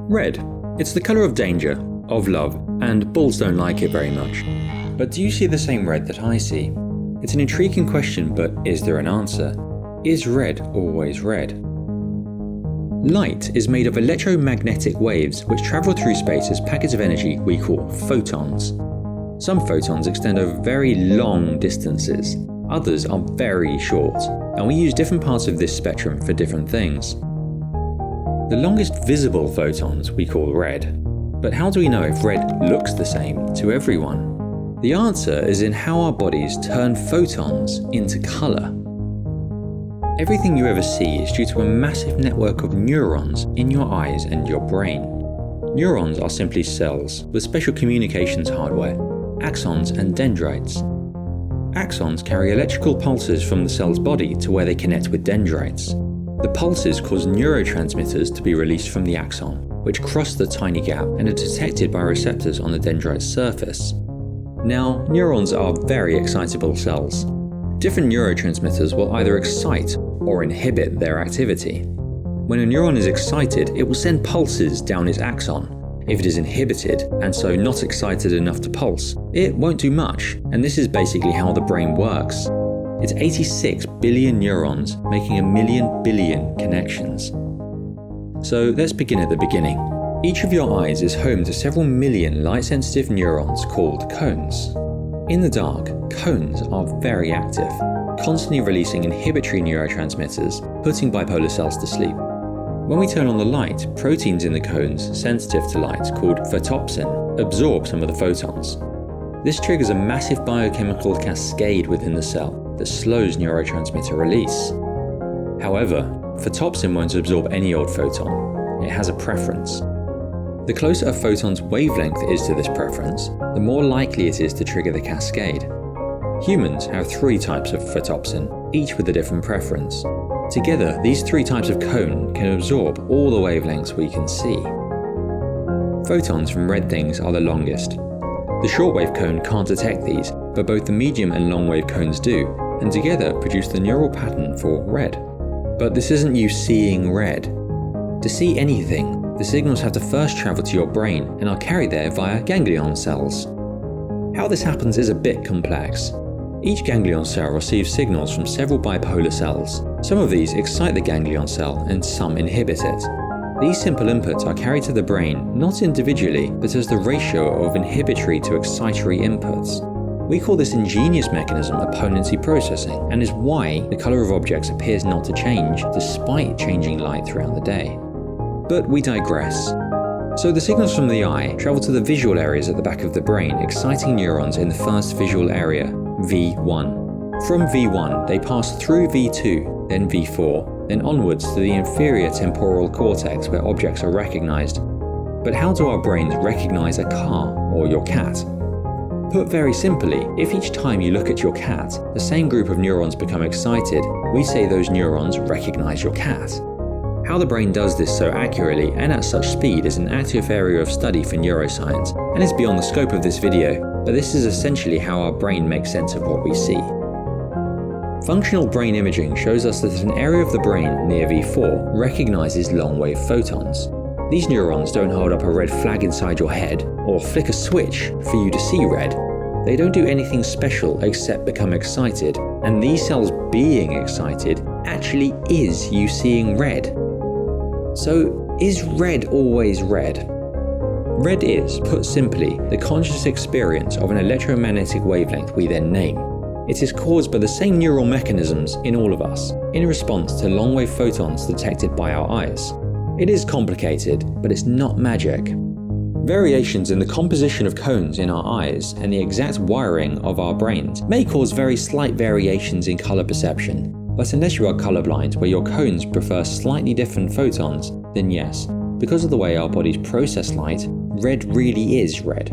Red. It's the colour of danger, of love, and bulls don't like it very much. But do you see the same red that I see? It's an intriguing question, but is there an answer? Is red always red? Light is made of electromagnetic waves which travel through space as packets of energy we call photons. Some photons extend over very long distances, others are very short, and we use different parts of this spectrum for different things. The longest visible photons we call red, but how do we know if red looks the same to everyone? The answer is in how our bodies turn photons into colour. Everything you ever see is due to a massive network of neurons in your eyes and your brain. Neurons are simply cells with special communications hardware, axons and dendrites. Axons carry electrical pulses from the cell's body to where they connect with dendrites. The pulses cause neurotransmitters to be released from the axon, which cross the tiny gap and are detected by receptors on the dendrite's surface. Now, neurons are very excitable cells. Different neurotransmitters will either excite or inhibit their activity. When a neuron is excited, it will send pulses down its axon. If it is inhibited, and so not excited enough to pulse, it won't do much, and this is basically how the brain works. It's 86 billion neurons making 1,000,000 billion connections. So let's begin at the beginning. Each of your eyes is home to several million light-sensitive neurons called cones. In the dark, cones are very active, constantly releasing inhibitory neurotransmitters, putting bipolar cells to sleep. When we turn on the light, proteins in the cones sensitive to light, called photopsin, absorb some of the photons. This triggers a massive biochemical cascade within the cell that slows neurotransmitter release. However, photopsin won't absorb any old photon. It has a preference. The closer a photon's wavelength is to this preference, the more likely it is to trigger the cascade. Humans have 3 types of photopsin, each with a different preference. Together, these 3 types of cone can absorb all the wavelengths we can see. Photons from red things are the longest. The shortwave cone can't detect these, but both the medium and long-wave cones do, and together produce the neural pattern for red. But this isn't you seeing red. To see anything, the signals have to first travel to your brain and are carried there via ganglion cells. How this happens is a bit complex. Each ganglion cell receives signals from several bipolar cells. Some of these excite the ganglion cell and some inhibit it. These simple inputs are carried to the brain not individually, but as the ratio of inhibitory to excitatory inputs. We call this ingenious mechanism opponency processing, and is why the colour of objects appears not to change despite changing light throughout the day. But we digress. So the signals from the eye travel to the visual areas at the back of the brain, exciting neurons in the first visual area, V1. From V1, they pass through V2, then V4, then onwards to the inferior temporal cortex where objects are recognized. But how do our brains recognize a car or your cat? Put very simply, if each time you look at your cat, the same group of neurons become excited, we say those neurons recognize your cat. How the brain does this so accurately and at such speed is an active area of study for neuroscience, and is beyond the scope of this video, but this is essentially how our brain makes sense of what we see. Functional brain imaging shows us that an area of the brain near V4 recognizes long-wave photons. These neurons don't hold up a red flag inside your head, or flick a switch for you to see red. They don't do anything special except become excited, and these cells being excited actually is you seeing red. So, is red always red? Red is, put simply, the conscious experience of an electromagnetic wavelength we then name. It is caused by the same neural mechanisms in all of us, in response to long-wave photons detected by our eyes. It is complicated, but it's not magic. Variations in the composition of cones in our eyes and the exact wiring of our brains may cause very slight variations in color perception, but unless you are colorblind where your cones prefer slightly different photons, then yes, because of the way our bodies process light, red really is red.